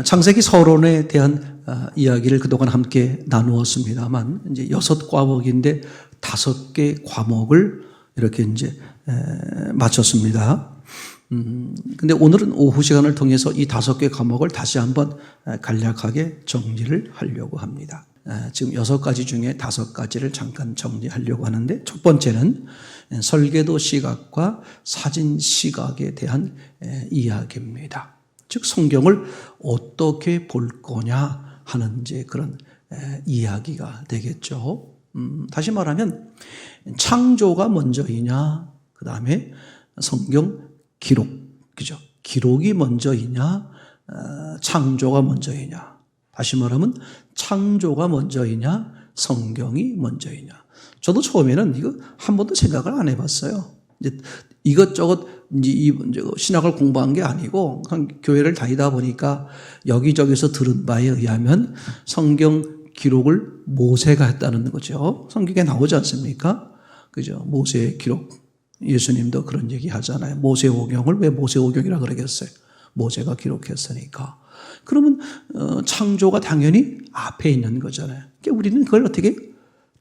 창세기 서론에 대한 이야기를 그동안 함께 나누었습니다만, 이제 6과목인데 5개 과목을 이렇게 이제 마쳤습니다. 근데 오늘은 오후 시간을 통해서 이 5개 과목을 다시 한번 간략하게 정리를 하려고 합니다. 지금 6가지 중에 5가지를 잠깐 정리하려고 하는데, 첫 번째는 설계도 시각과 사진 시각에 대한 이야기입니다. 즉 성경을 어떻게 볼 거냐 하는 이제 그런 이야기가 되겠죠. 다시 말하면 창조가 먼저이냐, 그 다음에 성경 기록, 그죠? 기록이 먼저이냐, 창조가 먼저이냐. 다시 말하면 창조가 먼저이냐, 성경이 먼저이냐. 저도 처음에는 이거 한 번도 생각을 안 해봤어요. 이제 이것저것 이제 신학을 공부한 게 아니고 교회를 다니다 보니까 여기저기서 들은 바에 의하면 성경 기록을 모세가 했다는 거죠. 성경에 나오지 않습니까? 그죠? 모세의 기록. 예수님도 그런 얘기 하잖아요. 모세오경을 왜 모세오경이라 그러겠어요? 모세가 기록했으니까. 그러면 창조가 당연히 앞에 있는 거잖아요. 그러니까 우리는 그걸 어떻게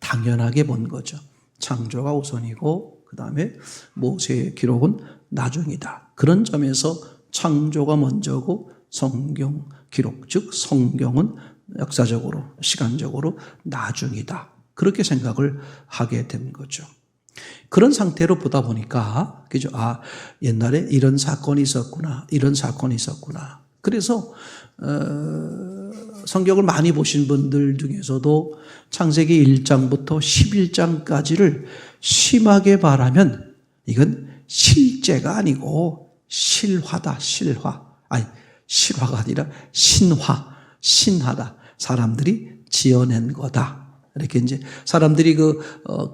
당연하게 본 거죠. 창조가 우선이고 그 다음에 모세의 기록은 나중이다. 그런 점에서 창조가 먼저고 성경 기록, 즉 성경은 역사적으로 시간적으로 나중이다. 그렇게 생각을 하게 된 거죠. 그런 상태로 보다 보니까, 그죠? 아, 옛날에 이런 사건이 있었구나, 이런 사건이 있었구나. 그래서 성경을 많이 보신 분들 중에서도 창세기 1장부터 11장까지를 심하게 말하면 이건 실제가 아니고 실화다, 실화. 아니, 실화가 아니라 신화다. 사람들이 지어낸 거다. 이렇게 이제 사람들이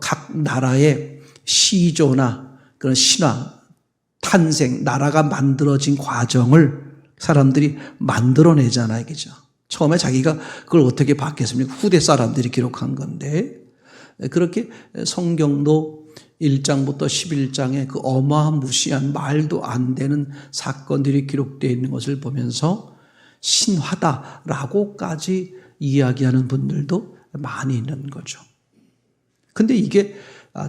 각 나라의 시조나 그런 신화, 탄생, 나라가 만들어진 과정을 사람들이 만들어내잖아요. 그죠? 처음에 자기가 그걸 어떻게 봤겠습니까? 후대 사람들이 기록한 건데, 그렇게 성경도 1장부터 11장에 그 어마무시한 말도 안 되는 사건들이 기록되어 있는 것을 보면서 신화다라고까지 이야기하는 분들도 많이 있는 거죠. 근데 이게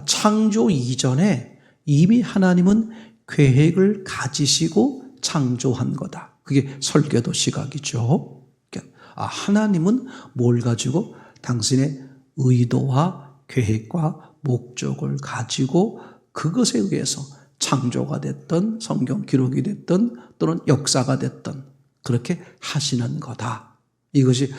창조 이전에 이미 하나님은 계획을 가지시고 창조한 거다. 그게 설계도 시각이죠. 하나님은 뭘 가지고 당신의 의도와 계획과 목적을 가지고 그것에 의해서 창조가 됐던 성경 기록이 됐던 또는 역사가 됐던 그렇게 하시는 거다. 이것이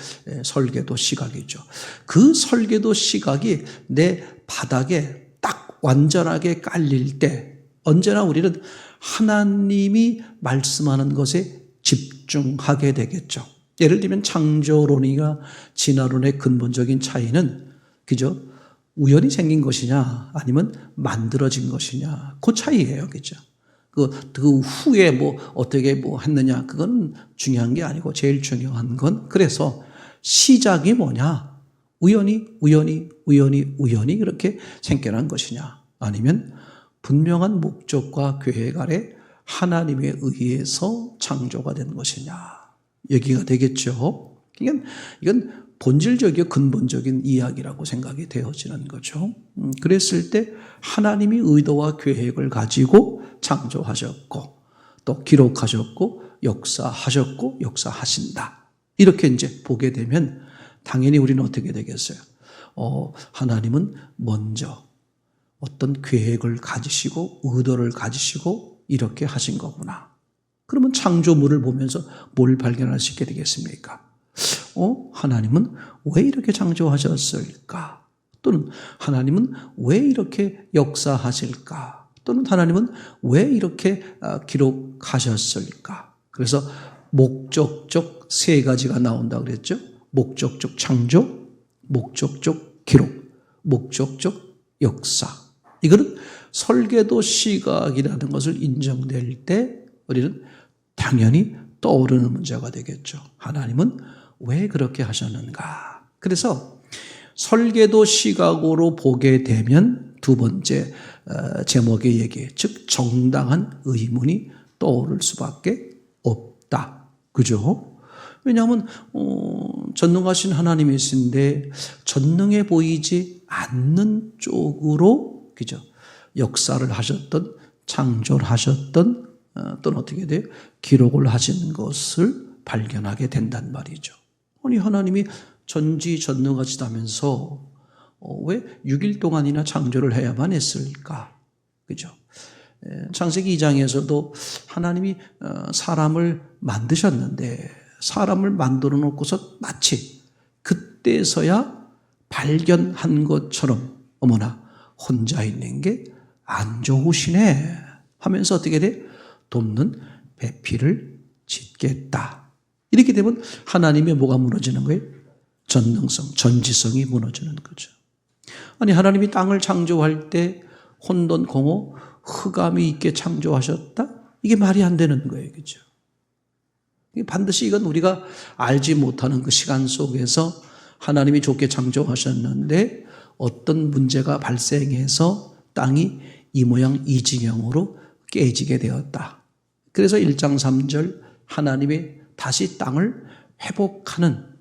설계도 시각이죠. 그 설계도 시각이 내 바닥에 딱 완전하게 깔릴 때 언제나 우리는 하나님이 말씀하는 것에 집중하게 되겠죠. 예를 들면 창조론이나 진화론의 근본적인 차이는 그죠? 우연히 생긴 것이냐 아니면 만들어진 것이냐 그 차이예요. 그죠? 그 후에 어떻게 했느냐 그건 중요한 게 아니고 제일 중요한 건 그래서 시작이 뭐냐 우연히 그렇게 생겨난 것이냐 아니면 분명한 목적과 계획 아래 하나님에 의해서 창조가 된 것이냐 얘기가 되겠죠. 이건 본질적이고 근본적인 이야기라고 생각이 되어지는 거죠. 그랬을 때 하나님이 의도와 계획을 가지고 창조하셨고 또 기록하셨고 역사하셨고 역사하신다. 이렇게 이제 보게 되면 당연히 우리는 어떻게 되겠어요? 하나님은 먼저 어떤 계획을 가지시고 의도를 가지시고 이렇게 하신 거구나. 그러면 창조물을 보면서 뭘 발견할 수 있게 되겠습니까? 하나님은 왜 이렇게 창조하셨을까? 또는 하나님은 왜 이렇게 역사하실까? 또는 하나님은 왜 이렇게 기록하셨을까? 그래서 목적적 3가지가 나온다고 그랬죠. 목적적 창조, 목적적 기록, 목적적 역사. 이거는 설계도 시각이라는 것을 인정될 때 우리는 당연히 떠오르는 문제가 되겠죠. 하나님은 왜 그렇게 하셨는가? 그래서 설계도 시각으로 보게 되면 두 번째 제목의 얘기, 즉 정당한 의문이 떠오를 수밖에 없다. 그죠? 왜냐하면 전능하신 하나님이신데 전능해 보이지 않는 쪽으로, 그죠? 역사를 하셨던, 창조를 하셨던, 또는 어떻게 돼요? 기록을 하신 것을 발견하게 된단 말이죠. 아니, 하나님이 전지전능하시다면서 왜 6일 동안이나 창조를 해야만 했을까? 그죠? 창세기 2장에서도 하나님이 사람을 만드셨는데, 사람을 만들어 놓고서 마치 그때서야 발견한 것처럼, 어머나 혼자 있는 게 안 좋으시네 하면서 어떻게 돼? 돕는 배필을 짓겠다. 이렇게 되면 하나님의 뭐가 무너지는 거예요? 전능성, 전지성이 무너지는 거죠. 아니, 하나님이 땅을 창조할 때 혼돈, 공허, 흑암이 있게 창조하셨다? 이게 말이 안 되는 거예요. 그죠? 반드시 이건 우리가 알지 못하는 그 시간 속에서 하나님이 좋게 창조하셨는데 어떤 문제가 발생해서 땅이 이 모양 이 지경으로 깨지게 되었다. 그래서 1장 3절 하나님이 다시 땅을 회복하는,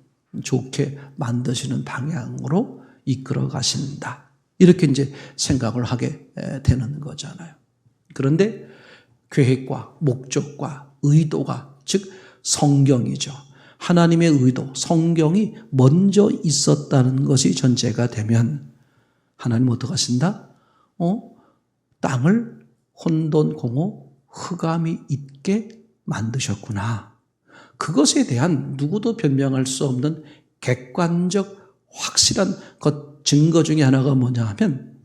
좋게 만드시는 방향으로 이끌어 가신다. 이렇게 이제 생각을 하게 되는 거잖아요. 그런데 계획과 목적과 의도가, 즉 성경이죠. 하나님의 의도, 성경이 먼저 있었다는 것이 전제가 되면 하나님 어떻게 하신다? 땅을 혼돈, 공허, 흑암이 있게 만드셨구나. 그것에 대한 누구도 변명할 수 없는 객관적 확실한 증거 중에 하나가 뭐냐 하면,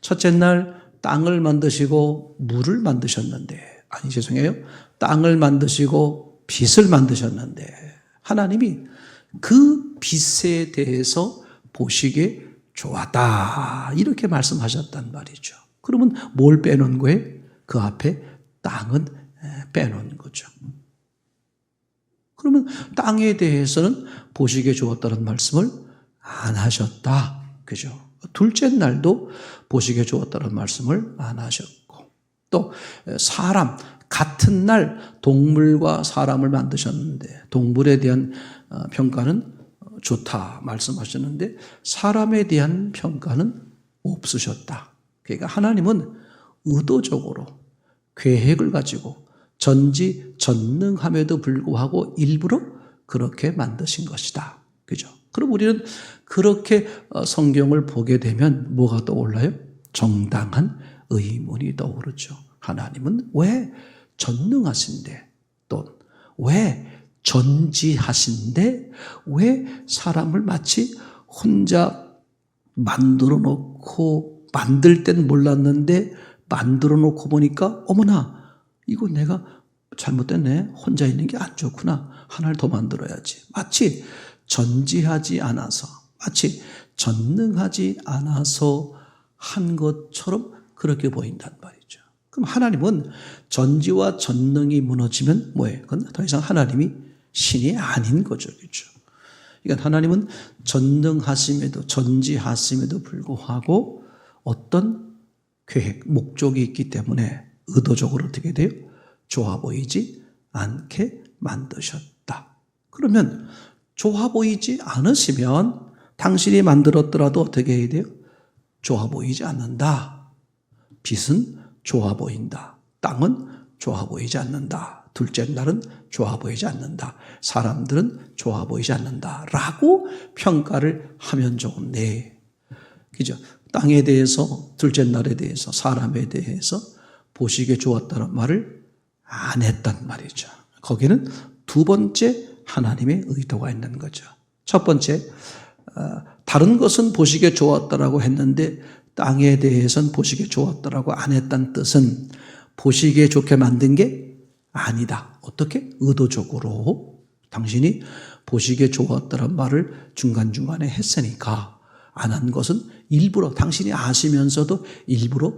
첫째 날 땅을 만드시고 물을 만드셨는데, 아니 죄송해요, 땅을 만드시고 빛을 만드셨는데 하나님이 그 빛에 대해서 보시기에 좋았다 이렇게 말씀하셨단 말이죠. 그러면 뭘 빼놓은 거예요? 그 앞에 땅은 빼놓은 거죠. 그러면 땅에 대해서는 보시기에 좋았다는 말씀을 안 하셨다. 그죠? 둘째 날도 보시기에 좋았다는 말씀을 안 하셨고, 또 사람, 같은 날 동물과 사람을 만드셨는데 동물에 대한 평가는 좋다 말씀하셨는데 사람에 대한 평가는 없으셨다. 그러니까 하나님은 의도적으로 계획을 가지고 전지전능함에도 불구하고 일부러 그렇게 만드신 것이다. 그죠? 그럼 우리는 그렇게 성경을 보게 되면 뭐가 떠올라요? 정당한 의문이 떠오르죠. 하나님은 왜 전능하신데, 또 왜 전지하신데 왜 사람을 마치 혼자 만들어 놓고, 만들 땐 몰랐는데 만들어 놓고 보니까 어머나 이거 내가 잘못됐네, 혼자 있는 게 안 좋구나, 하나를 더 만들어야지, 마치 전지하지 않아서, 마치 전능하지 않아서 한 것처럼 그렇게 보인단 말이죠. 그럼 하나님은 전지와 전능이 무너지면 뭐예요? 그건 더 이상 하나님이 신이 아닌 거죠. 그렇죠? 그러니까 하나님은 전능하심에도 전지하심에도 불구하고 어떤 계획, 목적이 있기 때문에 의도적으로 어떻게 돼요? 좋아 보이지 않게 만드셨다. 그러면 좋아 보이지 않으시면 당신이 만들었더라도 어떻게 해야 돼요? 좋아 보이지 않는다. 빛은 좋아 보인다. 땅은 좋아 보이지 않는다. 둘째 날은 좋아 보이지 않는다. 사람들은 좋아 보이지 않는다. 라고 평가를 하면 좋은데, 그죠? 땅에 대해서, 둘째 날에 대해서, 사람에 대해서 보시기에 좋았다는 말을 안 했단 말이죠. 거기는 두 번째 하나님의 의도가 있는 거죠. 첫 번째, 다른 것은 보시기에 좋았다라고 했는데 땅에 대해서는 보시기에 좋았다라고 안 했다는 뜻은 보시기에 좋게 만든 게 아니다. 어떻게? 의도적으로 당신이 보시기에 좋았다는 말을 중간중간에 했으니까 안 한 것은 일부러, 당신이 아시면서도 일부러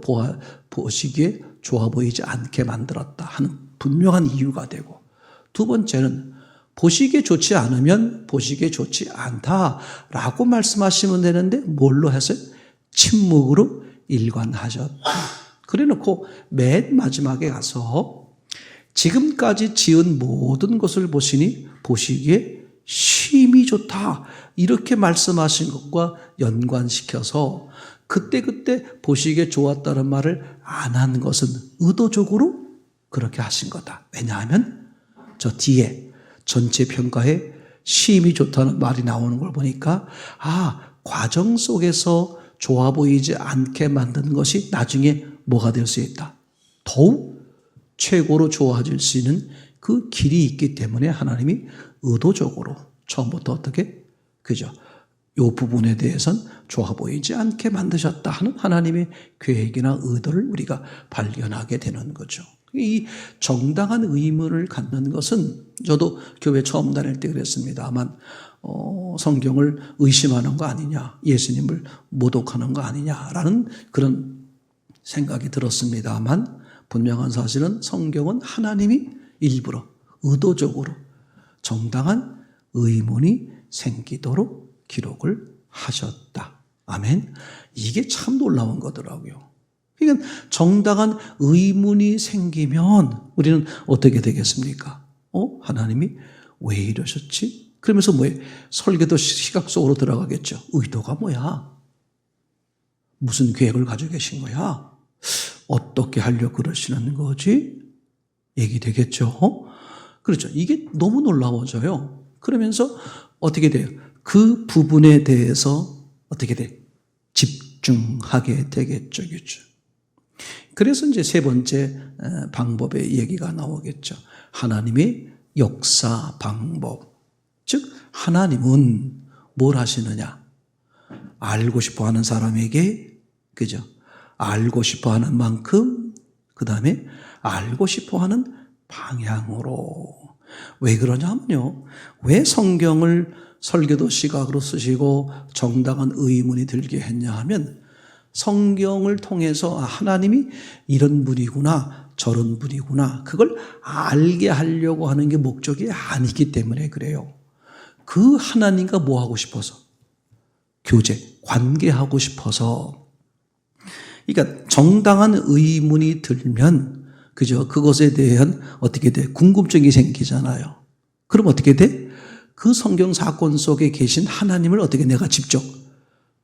보시기에 좋아 보이지 않게 만들었다 하는 분명한 이유가 되고, 두 번째는 보시기에 좋지 않으면 보시기에 좋지 않다라고 말씀하시면 되는데 뭘로 했어요? 침묵으로 일관하셨다. 그래 놓고 맨 마지막에 가서 지금까지 지은 모든 것을 보시니 보시기에 심히 좋다. 이렇게 말씀하신 것과 연관시켜서 그때 보시기에 좋았다는 말을 안 한 것은 의도적으로 그렇게 하신 거다. 왜냐하면 저 뒤에 전체 평가에 심히 좋다는 말이 나오는 걸 보니까 과정 속에서 좋아 보이지 않게 만든 것이 나중에 뭐가 될 수 있다. 더욱 최고로 좋아질 수 있는 그 길이 있기 때문에 하나님이 의도적으로 처음부터 어떻게 그죠? 이 부분에 대해서는 좋아 보이지 않게 만드셨다 하는 하나님의 계획이나 의도를 우리가 발견하게 되는 거죠. 이 정당한 의문을 갖는 것은 저도 교회 처음 다닐 때 그랬습니다만 성경을 의심하는 거 아니냐, 예수님을 모독하는 거 아니냐라는 그런 생각이 들었습니다만 분명한 사실은 성경은 하나님이 일부러 의도적으로 정당한 의문이 생기도록 기록을 하셨다. 아멘. 이게 참 놀라운 거더라고요. 그러니까 정당한 의문이 생기면 우리는 어떻게 되겠습니까? 하나님이 왜 이러셨지? 그러면서 설계도 시각 속으로 들어가겠죠. 의도가 뭐야? 무슨 계획을 가지고 계신 거야? 어떻게 하려고 그러시는 거지? 얘기되겠죠. 그렇죠. 이게 너무 놀라워져요. 그러면서 어떻게 돼요? 그 부분에 대해서 어떻게 돼? 집중하게 되겠죠. 그렇죠. 그래서 이제 세 번째 방법의 얘기가 나오겠죠. 하나님의 역사 방법. 즉 하나님은 뭘 하시느냐? 알고 싶어 하는 사람에게 그죠? 알고 싶어 하는 만큼 그다음에 알고 싶어 하는 방향으로. 왜 그러냐면요. 왜 성경을 설계도 시각으로 쓰시고 정당한 의문이 들게 했냐 하면 성경을 통해서 하나님이 이런 분이구나 저런 분이구나 그걸 알게 하려고 하는 게 목적이 아니기 때문에 그래요. 그 하나님과 뭐 하고 싶어서? 교제, 관계하고 싶어서. 그러니까 정당한 의문이 들면 그죠? 그것에 대한 어떻게 돼? 궁금증이 생기잖아요. 그럼 어떻게 돼? 그 성경 사건 속에 계신 하나님을 어떻게 내가 직접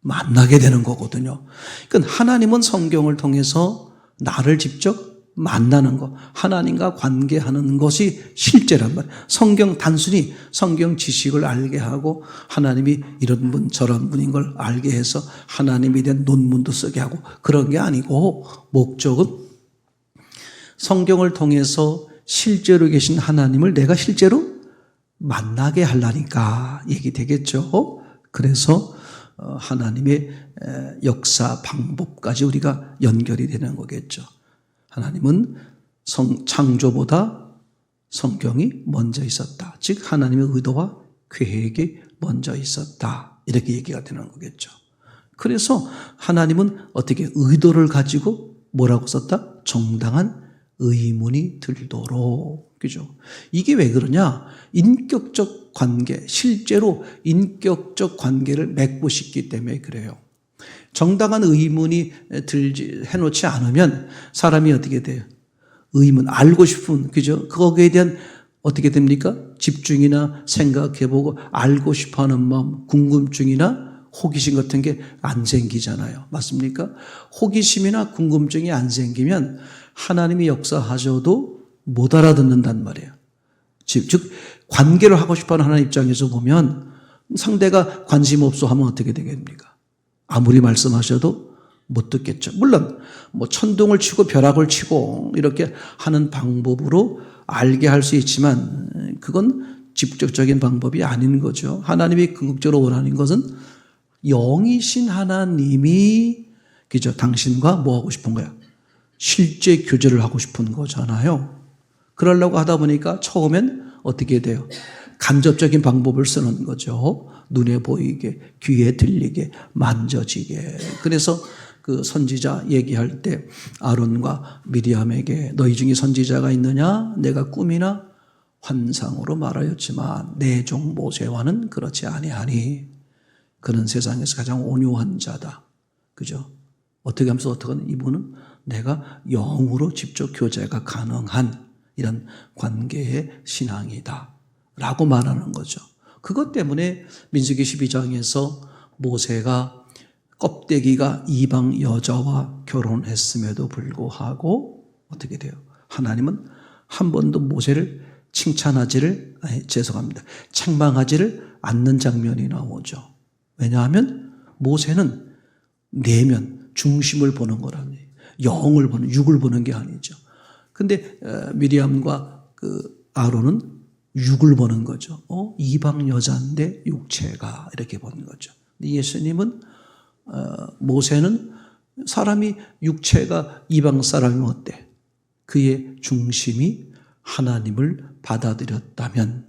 만나게 되는 거거든요. 그러니까 하나님은 성경을 통해서 나를 직접 만나는 것, 하나님과 관계하는 것이 실제란 말이에요. 성경 단순히 성경 지식을 알게 하고 하나님이 이런 분 저런 분인 걸 알게 해서 하나님에 대한 논문도 쓰게 하고 그런 게 아니고 목적은 성경을 통해서 실제로 계신 하나님을 내가 실제로 만나게 하려니까 얘기되겠죠. 그래서 하나님의 역사 방법까지 우리가 연결이 되는 거겠죠. 하나님은 창조보다 성경이 먼저 있었다. 즉 하나님의 의도와 계획이 먼저 있었다. 이렇게 얘기가 되는 거겠죠. 그래서 하나님은 어떻게 의도를 가지고 뭐라고 썼다? 정당한 의문이 들도록. 그죠? 이게 왜 그러냐? 인격적 관계, 실제로 인격적 관계를 맺고 싶기 때문에 그래요. 정당한 의문이 해놓지 않으면 사람이 어떻게 돼요? 의문, 알고 싶은, 그죠? 거기에 대한 어떻게 됩니까? 집중이나 생각해보고 알고 싶어 하는 마음, 궁금증이나 호기심 같은 게 안 생기잖아요. 맞습니까? 호기심이나 궁금증이 안 생기면 하나님이 역사하셔도 못 알아듣는단 말이에요. 즉, 관계를 하고 싶어 하는 하나님 입장에서 보면 상대가 관심 없어 하면 어떻게 되겠습니까? 아무리 말씀하셔도 못 듣겠죠. 물론 천둥을 치고 벼락을 치고 이렇게 하는 방법으로 알게 할 수 있지만 그건 직접적인 방법이 아닌 거죠. 하나님이 궁극적으로 원하는 것은 영이신 하나님이 그죠? 당신과 뭐 하고 싶은 거야? 실제 교제를 하고 싶은 거잖아요. 그러려고 하다 보니까 처음엔 어떻게 돼요? 간접적인 방법을 쓰는 거죠. 눈에 보이게, 귀에 들리게, 만져지게. 그래서 그 선지자 얘기할 때 아론과 미리암에게 너희 중에 선지자가 있느냐? 내가 꿈이나 환상으로 말하였지만 내 종 모세와는 그렇지 아니하니 그는 세상에서 가장 온유한 자다. 그죠? 어떻게 하면서 어떻게 하는 이분은 내가 영으로 직접 교제가 가능한 이런 관계의 신앙이다 라고 말하는 거죠. 그것 때문에 민수기 12장에서 모세가 껍데기가 이방 여자와 결혼했음에도 불구하고 어떻게 돼요? 하나님은 한 번도 모세를 책망하지를 않는 장면이 나오죠. 왜냐하면 모세는 내면, 중심을 보는 거라니, 영을 보는, 육을 보는 게 아니죠. 근데 미리암과 그 아론은 육을 보는 거죠. 이방 여자인데 육체가 이렇게 보는 거죠. 예수님은 모세는 사람이 육체가 이방 사람이면 어때? 그의 중심이 하나님을 받아들였다면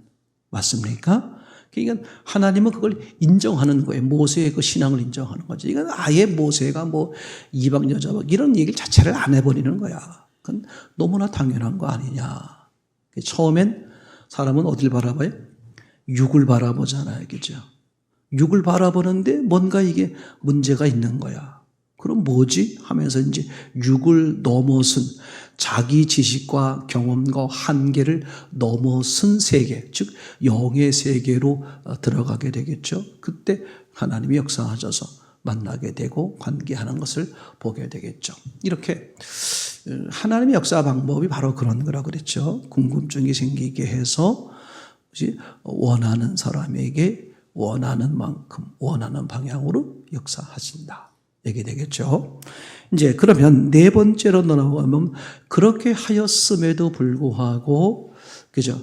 맞습니까? 그러니까 하나님은 그걸 인정하는 거예요. 모세의 그 신앙을 인정하는 거죠. 이건 아예 모세가 뭐 이방 여자 이런 얘기 자체를 안 해버리는 거야. 그건 너무나 당연한 거 아니냐. 처음엔 사람은 어딜 바라봐요? 육을 바라보잖아요. 그죠? 육을 바라보는데 뭔가 이게 문제가 있는 거야. 그럼 뭐지? 하면서 이제 육을 넘어선 자기 지식과 경험과 한계를 넘어선 세계, 즉 영의 세계로 들어가게 되겠죠. 그때 하나님이 역사하셔서 만나게 되고 관계하는 것을 보게 되겠죠. 이렇게 하나님의 역사 방법이 바로 그런 거라고 그랬죠. 궁금증이 생기게 해서 원하는 사람에게 원하는 만큼 원하는 방향으로 역사하신다. 얘기 되겠죠. 이제 그러면 네 번째로 넘어가면 그렇게 하였음에도 불구하고 그죠?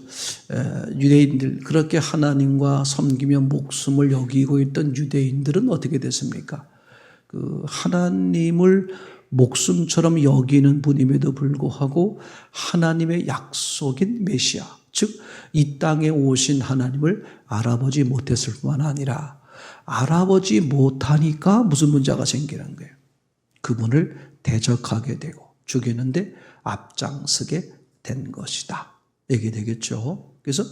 유대인들 그렇게 하나님과 섬기며 목숨을 여기고 있던 유대인들은 어떻게 됐습니까? 그 하나님을 목숨처럼 여기는 분임에도 불구하고 하나님의 약속인 메시아, 즉 이 땅에 오신 하나님을 알아보지 못했을 뿐만 아니라 알아보지 못하니까 무슨 문제가 생기는 거예요. 그분을 대적하게 되고 죽이는데 앞장서게 된 것이다. 얘기 되겠죠. 그래서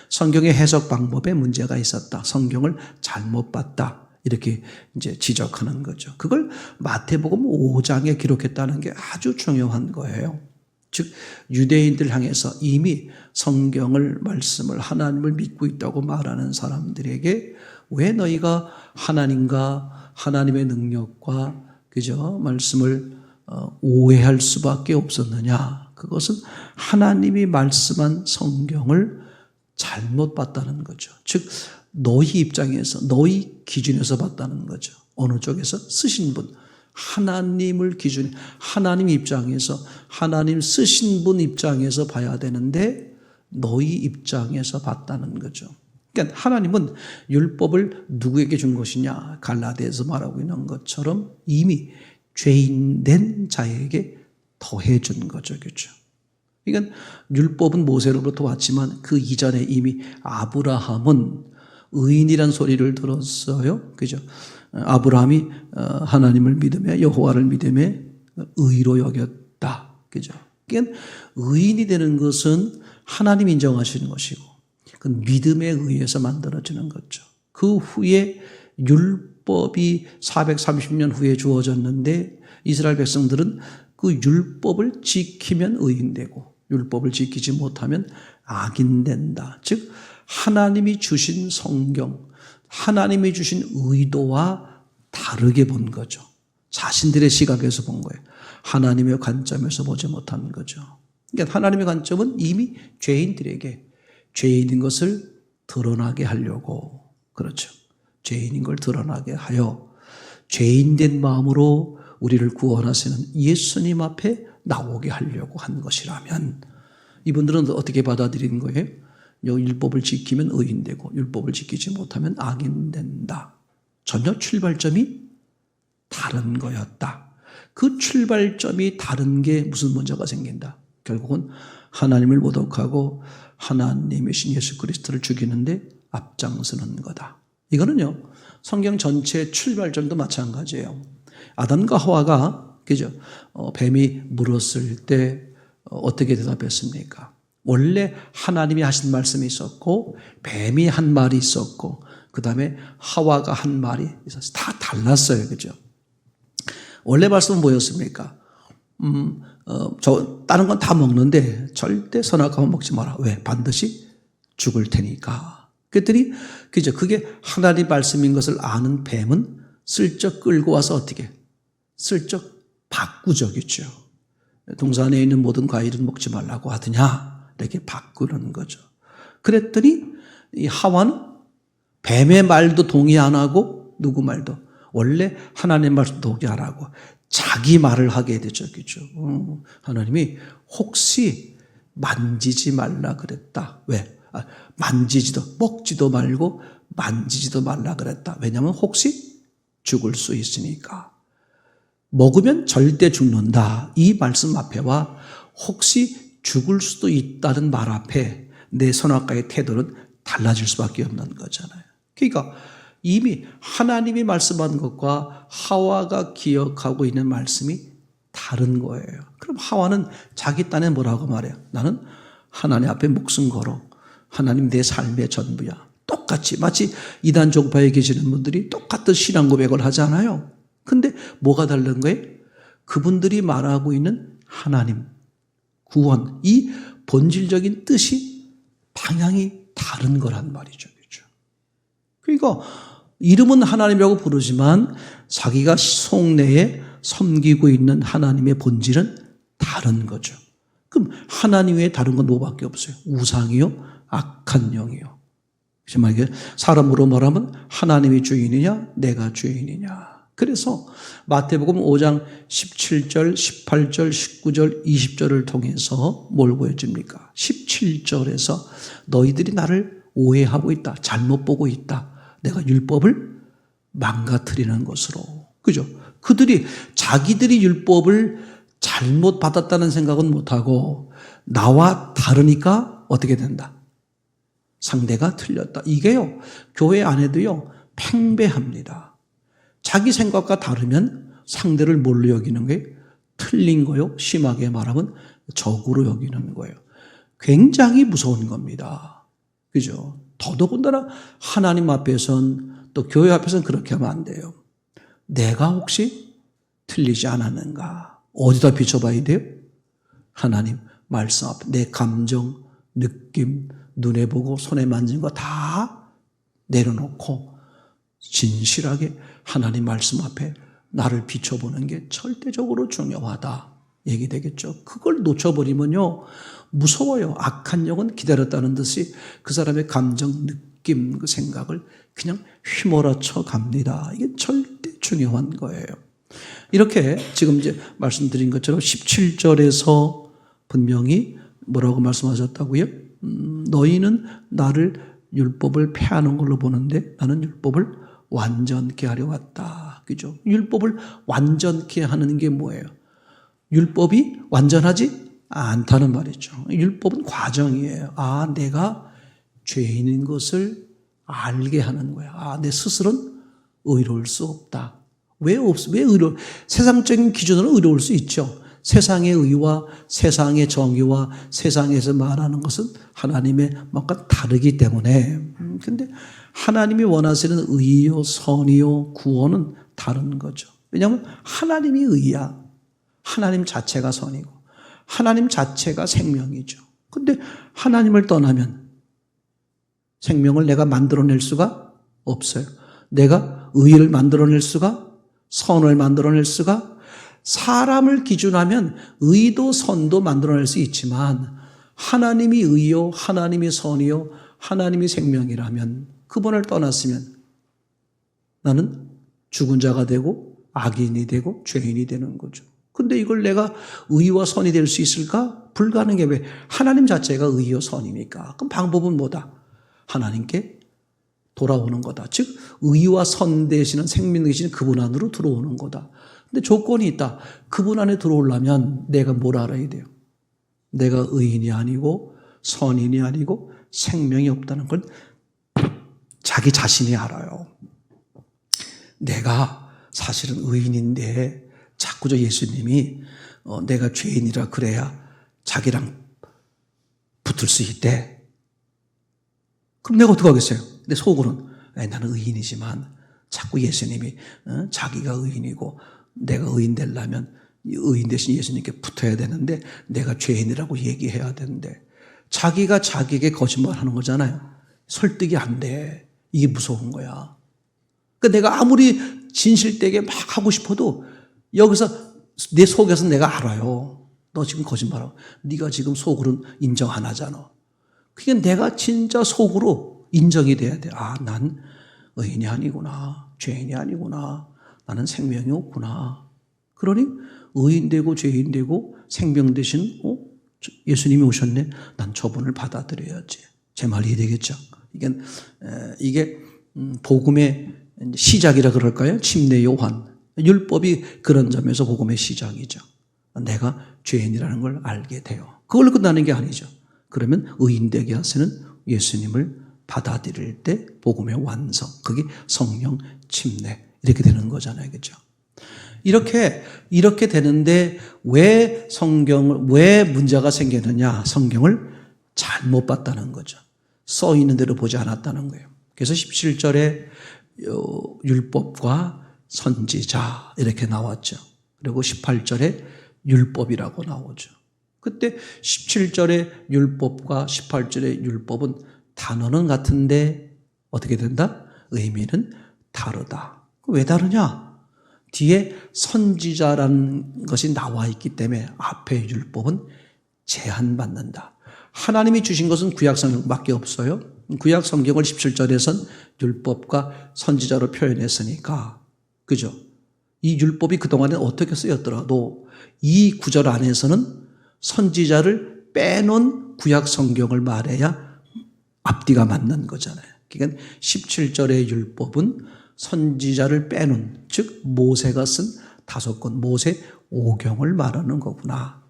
성경의 해석 방법에 문제가 있었다. 성경을 잘못 봤다. 이렇게 이제 지적하는 거죠. 그걸 마태복음 5장에 기록했다는 게 아주 중요한 거예요. 즉 유대인들 향해서 이미 성경을 말씀을 하나님을 믿고 있다고 말하는 사람들에게 왜 너희가 하나님과 하나님의 능력과 그죠 말씀을 오해할 수밖에 없었느냐? 그것은 하나님이 말씀한 성경을 잘못 봤다는 거죠. 즉 너희 입장에서 너희 기준에서 봤다는 거죠. 어느 쪽에서 쓰신 분 하나님을 기준에 하나님 입장에서 하나님 쓰신 분 입장에서 봐야 되는데 너희 입장에서 봤다는 거죠. 그러니까 하나님은 율법을 누구에게 준 것이냐 갈라디아에서 말하고 있는 것처럼 이미 죄인된 자에게 더해 준 거죠. 그렇죠? 그러니까 율법은 모세로부터 왔지만 그 이전에 이미 아브라함은 의인이란 소리를 들었어요. 그죠? 아브라함이 하나님을 믿으며 여호와를 믿으며 의로 여겼다. 그죠? 그러니까 의인이 되는 것은 하나님 인정하시는 것이고 그 믿음에 의해서 만들어지는 거죠. 그 후에 율법이 430년 후에 주어졌는데 이스라엘 백성들은 그 율법을 지키면 의인되고 율법을 지키지 못하면 악인된다. 즉 하나님이 주신 성경, 하나님이 주신 의도와 다르게 본 거죠. 자신들의 시각에서 본 거예요. 하나님의 관점에서 보지 못한 거죠. 그러니까 하나님의 관점은 이미 죄인들에게 죄인인 것을 드러나게 하려고 그렇죠. 죄인인 걸 드러나게 하여 죄인된 마음으로 우리를 구원하시는 예수님 앞에 나오게 하려고 한 것이라면 이분들은 어떻게 받아들이는 거예요? 율법을 지키면 의인되고 율법을 지키지 못하면 악인된다. 전혀 출발점이 다른 거였다. 그 출발점이 다른 게 무슨 문제가 생긴다. 결국은 하나님을 모독하고 하나님이신 예수 그리스도를 죽이는데 앞장서는 거다. 이거는요 성경 전체 출발점도 마찬가지예요. 아담과 하와가 그죠? 뱀이 물었을 때 어떻게 대답했습니까? 원래 하나님이 하신 말씀이 있었고 뱀이 한 말이 있었고 그 다음에 하와가 한 말이 있었어요. 다 달랐어요. 그죠? 원래 말씀은 뭐였습니까? 다른 건 다 먹는데 절대 선악과만 먹지 마라. 왜? 반드시 죽을 테니까. 그랬더니 그게 하나님 말씀인 것을 아는 뱀은 슬쩍 끌고 와서 어떻게? 슬쩍 바꾸적이죠. 동산에 있는 모든 과일은 먹지 말라고 하더냐? 이렇게 바꾸는 거죠. 그랬더니 이 하와는 뱀의 말도 동의 안 하고 누구 말도 원래 하나님 말씀 동의 안 하고 자기 말을 하게 되죠. 그죠? 하나님이 혹시 만지지 말라 그랬다. 왜? 먹지도 말고 만지지도 말라 그랬다. 왜냐하면 혹시 죽을 수 있으니까. 먹으면 절대 죽는다. 이 말씀 앞에와 혹시 죽을 수도 있다는 말 앞에 내 선악과의 태도는 달라질 수밖에 없는 거잖아요. 그러니까 이미 하나님이 말씀한 것과 하와가 기억하고 있는 말씀이 다른 거예요. 그럼 하와는 자기 딴에 뭐라고 말해요? 나는 하나님 앞에 목숨 걸어. 하나님 내 삶의 전부야. 똑같이 마치 이단 종파에 계시는 분들이 똑같은 신앙 고백을 하잖아요. 근데 뭐가 다른 거예요? 그분들이 말하고 있는 하나님, 구원, 이 본질적인 뜻이 방향이 다른 거란 말이죠. 그렇죠? 그러니까 이름은 하나님이라고 부르지만 자기가 속내에 섬기고 있는 하나님의 본질은 다른 거죠. 그럼 하나님 외에 다른 건 뭐밖에 없어요? 우상이요, 악한 영이요. 그래서 만약에 사람으로 말하면 하나님이 주인이냐, 내가 주인이냐. 그래서 마태복음 5장 17절, 18절, 19절, 20절을 통해서 뭘 보여줍니까? 17절에서 너희들이 나를 오해하고 있다. 잘못 보고 있다. 내가 율법을 망가뜨리는 것으로. 그죠? 그들이 자기들이 율법을 잘못 받았다는 생각은 못하고 나와 다르니까 어떻게 된다? 상대가 틀렸다. 이게요, 교회 안에도요, 팽배합니다. 자기 생각과 다르면 상대를 뭘로 여기는 거예요? 틀린 거요. 심하게 말하면 적으로 여기는 거예요. 굉장히 무서운 겁니다. 그죠? 더더군다나 하나님 앞에선 또 교회 앞에서는 그렇게 하면 안 돼요. 내가 혹시 틀리지 않았는가? 어디다 비춰봐야 돼요? 하나님 말씀 앞에 내 감정, 느낌, 눈에 보고 손에 만진 거 다 내려놓고 진실하게 하나님 말씀 앞에 나를 비춰보는 게 절대적으로 중요하다 얘기되겠죠. 그걸 놓쳐버리면요 무서워요. 악한 영은 기다렸다는 듯이 그 사람의 감정, 느낌, 그 생각을 그냥 휘몰아쳐 갑니다. 이게 절대 중요한 거예요. 이렇게 지금 이제 말씀드린 것처럼 17절에서 분명히 뭐라고 말씀하셨다고요? 너희는 나를 율법을 폐하는 걸로 보는데 나는 율법을 완전케 하려 왔다. 그죠? 율법을 완전케 하는 게 뭐예요? 율법이 완전하지 않다는 말이죠. 율법은 과정이에요. 아, 내가 죄인인 것을 알게 하는 거야. 아, 내 스스로는 의로울 수 없다. 왜 세상적인 기준으로 의로울 수 있죠. 세상의 의와 세상의 정의와 세상에서 말하는 것은 하나님의 뭔가 다르기 때문에. 근데 하나님이 원하시는 의요, 선이요, 구원은 다른 거죠. 왜냐하면 하나님이 의야. 하나님 자체가 선이고 하나님 자체가 생명이죠. 근데 하나님을 떠나면 생명을 내가 만들어낼 수가 없어요. 내가 의를 만들어낼 수가, 선을 만들어낼 수가, 사람을 기준하면 의도 선도 만들어낼 수 있지만 하나님이 의요, 하나님이 선이요, 하나님이 생명이라면 그분을 떠났으면 나는 죽은 자가 되고 악인이 되고 죄인이 되는 거죠. 근데 이걸 내가 의와 선이 될 수 있을까? 불가능해. 왜? 하나님 자체가 의요 선이니까. 그럼 방법은 뭐다? 하나님께 돌아오는 거다. 즉 의와 선 되시는 생명 되시는 그분 안으로 들어오는 거다. 근데 조건이 있다. 그분 안에 들어오려면 내가 뭘 알아야 돼요? 내가 의인이 아니고 선인이 아니고 생명이 없다는 걸 자기 자신이 알아요. 내가 사실은 의인인데 자꾸 예수님이 내가 죄인이라 그래야 자기랑 붙을 수 있대. 그럼 내가 어떻게 하겠어요? 내 속으로는 나는 의인이지만 자꾸 예수님이 자기가 의인이고 내가 의인 되려면 의인 대신 예수님께 붙어야 되는데 내가 죄인이라고 얘기해야 되는데 자기가 자기에게 거짓말하는 거잖아요. 설득이 안 돼. 이게 무서운 거야. 그러니까 내가 아무리 진실되게 막 하고 싶어도 여기서 내 속에서 내가 알아요. 너 지금 거짓말하고 네가 지금 속으로는 인정 안 하잖아. 그게 내가 진짜 속으로 인정이 돼야 돼. 아, 난 의인이 아니구나. 죄인이 아니구나. 나는 생명이 없구나. 그러니 의인 되고 죄인 되고 생명 대신 예수님이 오셨네. 난 저분을 받아들여야지. 제 말이 되겠죠. 이게 복음의 시작이라 그럴까요? 침례 요한. 율법이 그런 점에서 복음의 시작이죠. 내가 죄인이라는 걸 알게 돼요. 그걸로 끝나는 게 아니죠. 그러면 의인 되게 하시는 예수님을 받아들일 때 복음의 완성. 그게 성령 침례. 이렇게 되는 거잖아요. 그렇죠? 이렇게 되는데 왜 문제가 생기느냐? 성경을 잘못 봤다는 거죠. 써 있는 대로 보지 않았다는 거예요. 그래서 17절에 율법과 선지자 이렇게 나왔죠. 그리고 18절에 율법이라고 나오죠. 그때 17절에 율법과 18절에 율법은 단어는 같은데 어떻게 된다? 의미는 다르다. 왜 다르냐? 뒤에 선지자라는 것이 나와 있기 때문에 앞에 율법은 제한받는다. 하나님이 주신 것은 구약성경밖에 없어요. 구약성경을 17절에선 율법과 선지자로 표현했으니까 그죠? 이 율법이 그동안에 어떻게 쓰였더라도 이 구절 안에서는 선지자를 빼놓은 구약성경을 말해야 앞뒤가 맞는 거잖아요. 그러니까 17절의 율법은 선지자를 빼놓은, 즉 모세가 쓴 5권 모세 오경을 말하는 거구나.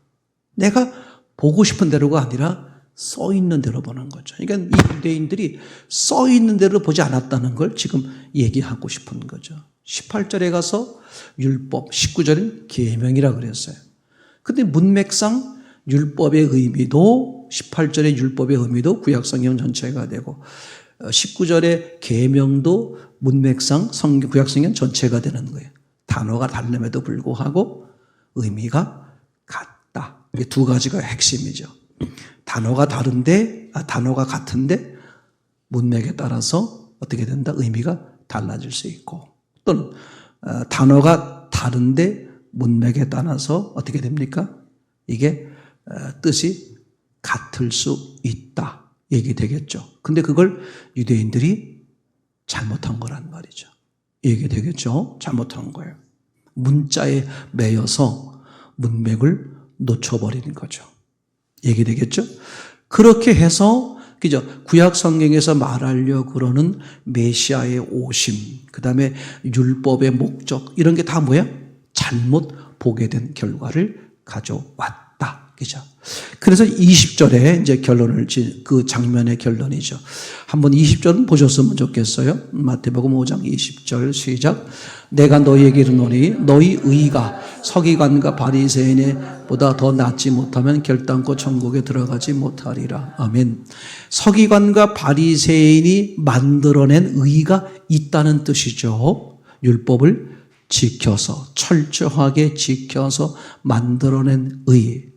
내가 보고 싶은 대로가 아니라 써 있는 대로 보는 거죠. 그러니까 이 유대인들이 써 있는 대로 보지 않았다는 걸 지금 얘기하고 싶은 거죠. 18절에 가서 율법, 19절은 계명이라 그랬어요. 근데 문맥상 율법의 의미도 18절의 율법의 의미도 구약성경 전체가 되고 19절의 계명도 문맥상 구약성경 전체가 되는 거예요. 단어가 다름에도 불구하고 의미가 같다. 이게 두 가지가 핵심이죠. 단어가 같은데 문맥에 따라서 어떻게 된다? 의미가 달라질 수 있고 또는 단어가 다른데 문맥에 따라서 어떻게 됩니까? 이게 뜻이 같을 수 있다. 얘기되겠죠. 근데 그걸 유대인들이 잘못한 거란 말이죠. 얘기되겠죠. 잘못한 거예요. 문자에 매여서 문맥을 놓쳐버리는 거죠. 얘기되겠죠? 그렇게 해서 그죠? 구약 성경에서 말하려고 그러는 메시아의 오심, 그 다음에 율법의 목적 이런 게 다 뭐야? 잘못 보게 된 결과를 가져왔다. 그죠? 그래서 20절에 이제 그 장면의 결론이죠. 한번 20절은 보셨으면 좋겠어요. 마태복음 5장 20절 시작. 내가 너희에게 이르노니 너희 의가 서기관과 바리새인보다 더 낫지 못하면 결단코 천국에 들어가지 못하리라. 아멘. 서기관과 바리새인이 만들어낸 의가 있다는 뜻이죠. 율법을 지켜서 철저하게 지켜서 만들어낸 의.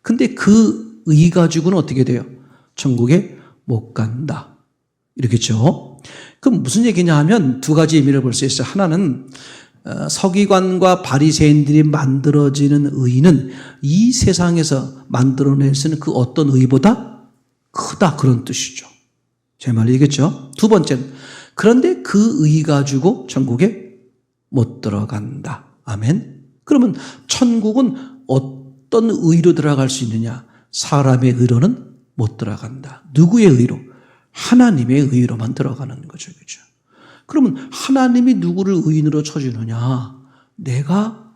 근데 그 의 가지고는 어떻게 돼요? 천국에 못 간다. 이렇겠죠? 그럼 무슨 얘기냐 하면 두 가지 의미를 볼 수 있어요. 하나는 서기관과 바리새인들이 만들어지는 의는 이 세상에서 만들어낼 수 있는 그 어떤 의보다 크다 그런 뜻이죠. 제 말이겠죠? 두 번째는 그런데 그 의 가지고 천국에 못 들어간다. 아멘. 그러면 천국은 어떤 의로 들어갈 수 있느냐? 사람의 의로는 못 들어간다. 누구의 의로? 하나님의 의로만 들어가는 거죠. 그죠? 그러면 하나님이 누구를 의인으로 쳐주느냐? 내가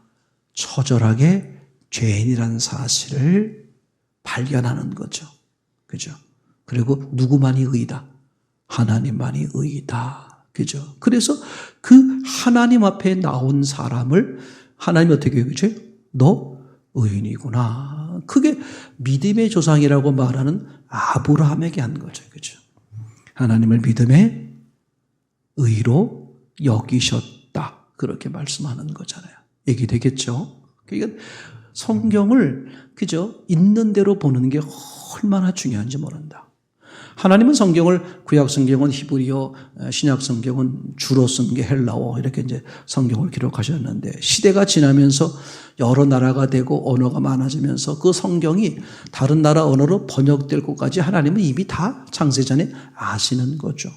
처절하게 죄인이라는 사실을 발견하는 거죠. 그죠? 그리고 누구만이 의이다? 하나님만이 의이다. 그죠? 그래서 그 하나님 앞에 나온 사람을 하나님이 어떻게 얘기해요? 너 의인이구나. 그게 믿음의 조상이라고 말하는 아브라함에게 한 거죠. 그죠? 하나님을 믿음의 의로 여기셨다. 그렇게 말씀하는 거잖아요. 얘기되겠죠? 그러니까 성경을 그저 있는 대로 보는 게 얼마나 중요한지 모른다. 하나님은 성경을 구약 성경은 히브리어, 신약 성경은 주로 쓴 게 헬라어 이렇게 이제 성경을 기록하셨는데 시대가 지나면서 여러 나라가 되고 언어가 많아지면서 그 성경이 다른 나라 언어로 번역될 것까지 하나님은 이미 다 창세전에 아시는 거죠.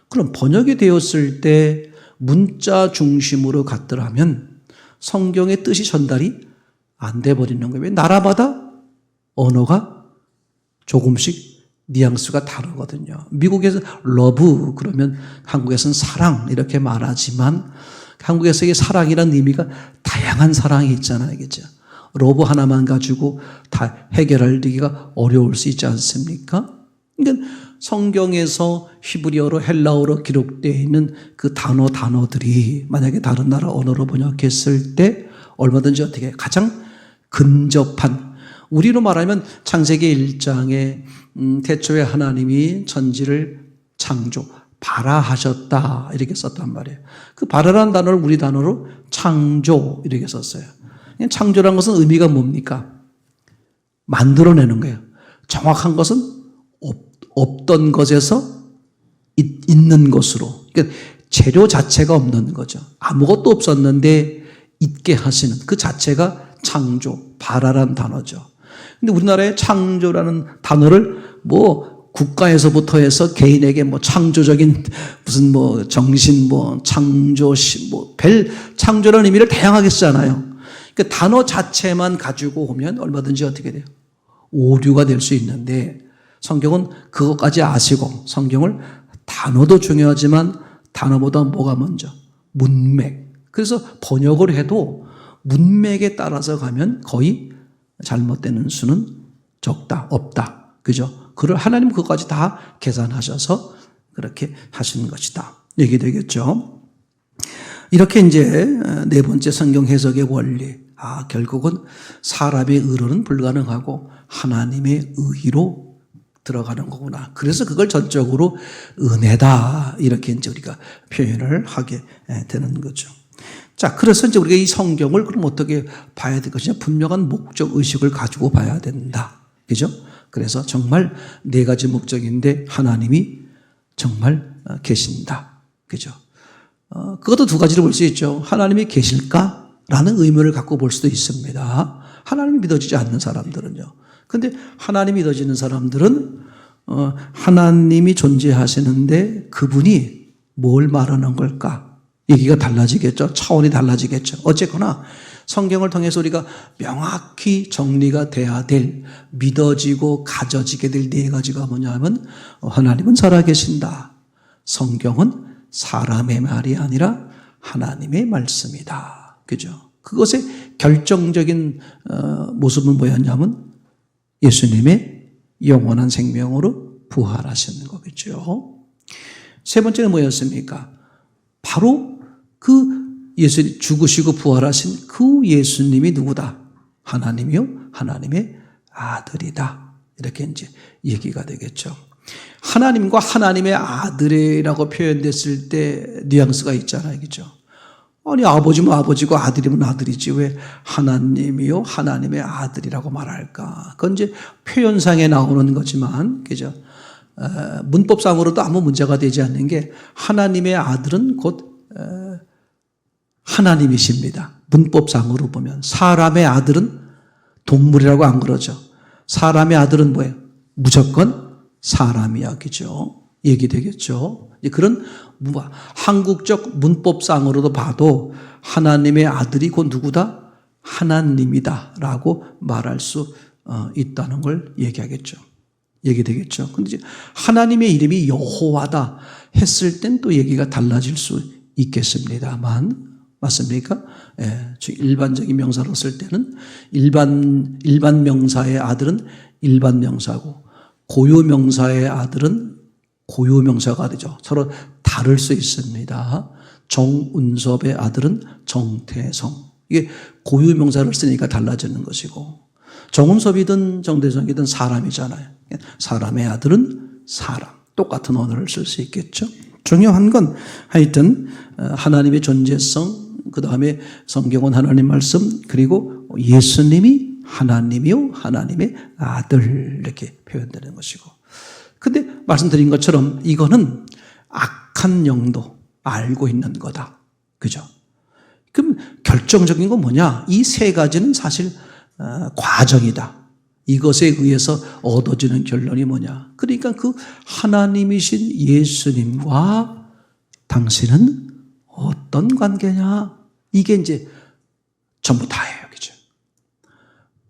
그럼 번역이 되었을 때 문자 중심으로 갔더라면 성경의 뜻이 전달이 안 돼 버리는 거예요. 왜? 나라마다 언어가 조금씩 뉘앙스가 다르거든요. 미국에서 러브 그러면 한국에서는 사랑 이렇게 말하지만 한국에서의 사랑이라는 의미가 다양한 사랑이 있잖아요. 그죠? 러브 하나만 가지고 다 해결하기가 어려울 수 있지 않습니까? 그러니까 성경에서 히브리어로 헬라어로 기록되어 있는 그 단어들이 만약에 다른 나라 언어로 번역했을 때 얼마든지 어떻게 가장 근접한 우리로 말하면 창세기 1장에 태초에 하나님이 천지를 창조, 발아하셨다 이렇게 썼단 말이에요. 그 발아라는 단어를 우리 단어로 창조 이렇게 썼어요. 창조라는 것은 의미가 뭡니까? 만들어내는 거예요. 정확한 것은 없던 것에서 있는 것으로. 그러니까 재료 자체가 없는 거죠. 아무것도 없었는데 있게 하시는 그 자체가 창조, 발아라는 단어죠. 근데 우리나라의 창조라는 단어를 뭐 국가에서부터 해서 개인에게 뭐 창조적인 무슨 뭐 정신 뭐 창조시 뭐 별 창조라는 의미를 다양하게 쓰잖아요. 그 단어 자체만 가지고 오면 얼마든지 어떻게 돼요? 오류가 될 수 있는데 성경은 그것까지 아시고 성경을 단어도 중요하지만 단어보다 뭐가 먼저? 문맥. 그래서 번역을 해도 문맥에 따라서 가면 거의 잘못되는 수는 적다, 없다. 그죠? 그걸 하나님 그것까지 다 계산하셔서 그렇게 하시는 것이다. 얘기 되겠죠? 이렇게 이제 네 번째 성경 해석의 원리. 결국은 사람의 의로는 불가능하고 하나님의 의로 들어가는 거구나. 그래서 그걸 전적으로 은혜다. 이렇게 이제 우리가 표현을 하게 되는 거죠. 자, 그래서 이제 우리가 이 성경을 그럼 어떻게 봐야 될 것이냐? 분명한 목적 의식을 가지고 봐야 된다. 그죠? 그래서 정말 네 가지 목적인데 하나님이 정말 계신다. 그죠? 그것도 두 가지로 볼 수 있죠. 하나님이 계실까? 라는 의문을 갖고 볼 수도 있습니다. 하나님이 믿어지지 않는 사람들은요. 근데 하나님이 믿어지는 사람들은 하나님이 존재하시는데 그분이 뭘 말하는 걸까? 얘기가 달라지겠죠. 차원이 달라지겠죠. 어쨌거나 성경을 통해서 우리가 명확히 정리가 돼야 될 믿어지고 가져지게 될 네 가지가 뭐냐 하면 하나님은 살아계신다. 성경은 사람의 말이 아니라 하나님의 말씀이다. 그죠? 그것의 결정적인 모습은 뭐였냐면 예수님의 영원한 생명으로 부활하시는 거겠죠. 세 번째는 뭐였습니까? 바로 그 예수님 죽으시고 부활하신 그 예수님이 누구다? 하나님이요? 하나님의 아들이다. 이렇게 이제 얘기가 되겠죠. 하나님과 하나님의 아들이라고 표현됐을 때 뉘앙스가 있잖아요. 그죠? 아니, 아버지면 아버지고 아들이면 아들이지 왜 하나님이요? 하나님의 아들이라고 말할까? 그건 이제 표현상에 나오는 거지만, 그죠? 문법상으로도 아무 문제가 되지 않는 게 하나님의 아들은 곧 하나님이십니다. 문법상으로 보면 사람의 아들은 동물이라고 안 그러죠. 사람의 아들은 뭐예요? 무조건 사람이야. 그죠? 얘기되겠죠. 그런 한국적 문법상으로도 봐도 하나님의 아들이 곧 누구다? 하나님이다 라고 말할 수 있다는 걸 얘기하겠죠. 얘기되겠죠. 근데 이제 하나님의 이름이 여호와다 했을 땐 또 얘기가 달라질 수 있겠습니다만, 맞습니까? 예, 일반적인 명사로 쓸 때는 일반 명사의 아들은 일반 명사고 고유 명사의 아들은 고유 명사가 되죠. 서로 다를 수 있습니다. 정운섭의 아들은 정태성. 이게 고유 명사를 쓰니까 달라지는 것이고 정운섭이든 정태성이든 사람이잖아요. 사람의 아들은 사람. 똑같은 언어를 쓸 수 있겠죠. 중요한 건 하여튼 하나님의 존재성, 그 다음에 성경은 하나님 말씀, 그리고 예수님이 하나님이요 하나님의 아들 이렇게 표현되는 것이고. 근데 말씀드린 것처럼 이거는 악한 영도 알고 있는 거다. 그죠? 그럼 결정적인 건 뭐냐? 이 세 가지는 사실 과정이다. 이것에 의해서 얻어지는 결론이 뭐냐? 그러니까 그 하나님이신 예수님과 당신은 어떤 관계냐? 이게 이제 전부 다예요. 그죠?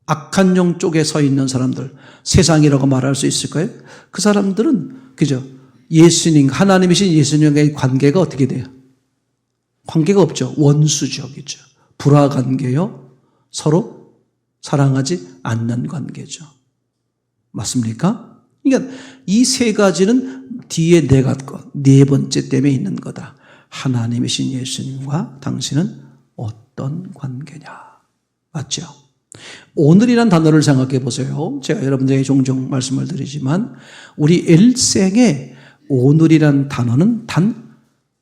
악한 영 쪽에 서 있는 사람들, 세상이라고 말할 수 있을까요? 그 사람들은, 그죠? 예수님, 하나님이신 예수님과의 관계가 어떻게 돼요? 관계가 없죠. 원수적이죠. 불화 관계요. 서로 사랑하지 않는 관계죠. 맞습니까? 그러니까 이 세 가지는 뒤에 네 번째 때문에 있는 거다. 하나님이신 예수님과 당신은 어떤 관계냐. 맞죠? 오늘이란 단어를 생각해 보세요. 제가 여러분들에게 종종 말씀을 드리지만 우리 일생에 오늘이란 단어는 단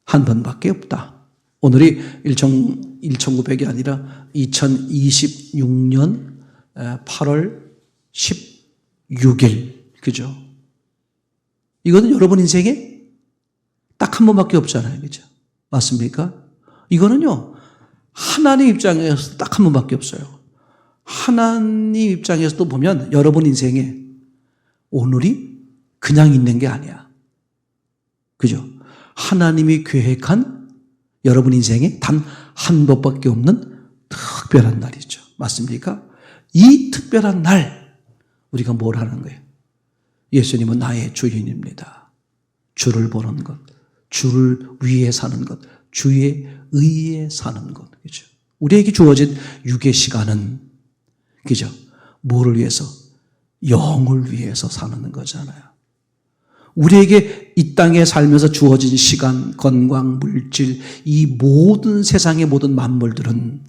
한 번밖에 없다. 오늘이 1900이 아니라 2026년 8월 16일. 그죠? 이거는 여러분 인생에 딱 한 번밖에 없잖아요. 그죠? 맞습니까? 이거는요, 하나님 입장에서 딱 한 번밖에 없어요. 하나님 입장에서도 보면 여러분 인생에 오늘이 그냥 있는 게 아니야. 그죠? 하나님이 계획한 여러분 인생에 단 한 번밖에 없는 특별한 날이죠. 맞습니까? 이 특별한 날 우리가 뭘 하는 거예요? 예수님은 나의 주인입니다. 주를 보는 것, 주를 위해 사는 것, 주의 의에 사는 것. 그죠? 우리에게 주어진 육의 시간은, 그죠? 뭐를 위해서? 영을 위해서 사는 거잖아요. 우리에게 이 땅에 살면서 주어진 시간, 건강, 물질, 이 모든 세상의 모든 만물들은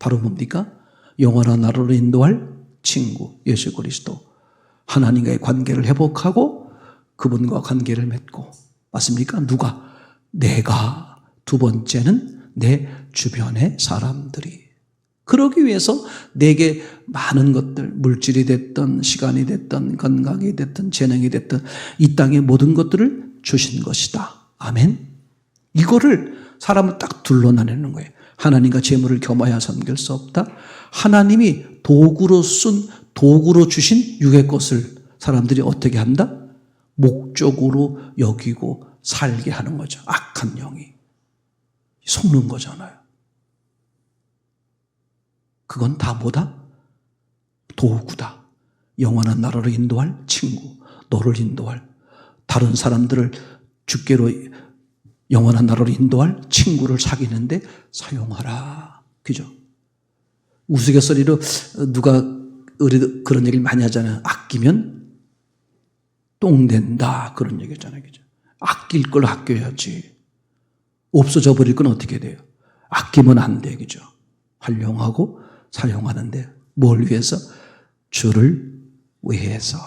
바로 뭡니까? 영원한 나라로 인도할 친구, 예수 그리스도. 하나님과의 관계를 회복하고 그분과 관계를 맺고. 맞습니까? 누가? 내가. 두 번째는 내 주변의 사람들이. 그러기 위해서 내게 많은 것들, 물질이 됐든 시간이 됐든 건강이 됐든 재능이 됐든 이 땅의 모든 것들을 주신 것이다. 아멘. 이거를 사람을 딱 둘러나내는 거예요. 하나님과 재물을 겸하여 섬길 수 없다. 하나님이 도구로 주신 육의 것을 사람들이 어떻게 한다? 목적으로 여기고 살게 하는 거죠. 악한 영이. 속는 거잖아요. 그건 다 뭐다? 도구다. 영원한 나라로 인도할 친구, 너를 인도할, 다른 사람들을 주께로 영원한 나라로 인도할 친구를 사귀는데 사용하라. 그죠? 우스갯소리로 누가 그런 얘기를 많이 하잖아요. 아끼면 똥 된다. 그런 얘기 하잖아요. 그죠? 아낄 걸 아껴야지. 없어져 버릴 건 어떻게 돼요? 아끼면 안 돼. 그죠? 활용하고 사용하는데 뭘 위해서? 주를 위해서.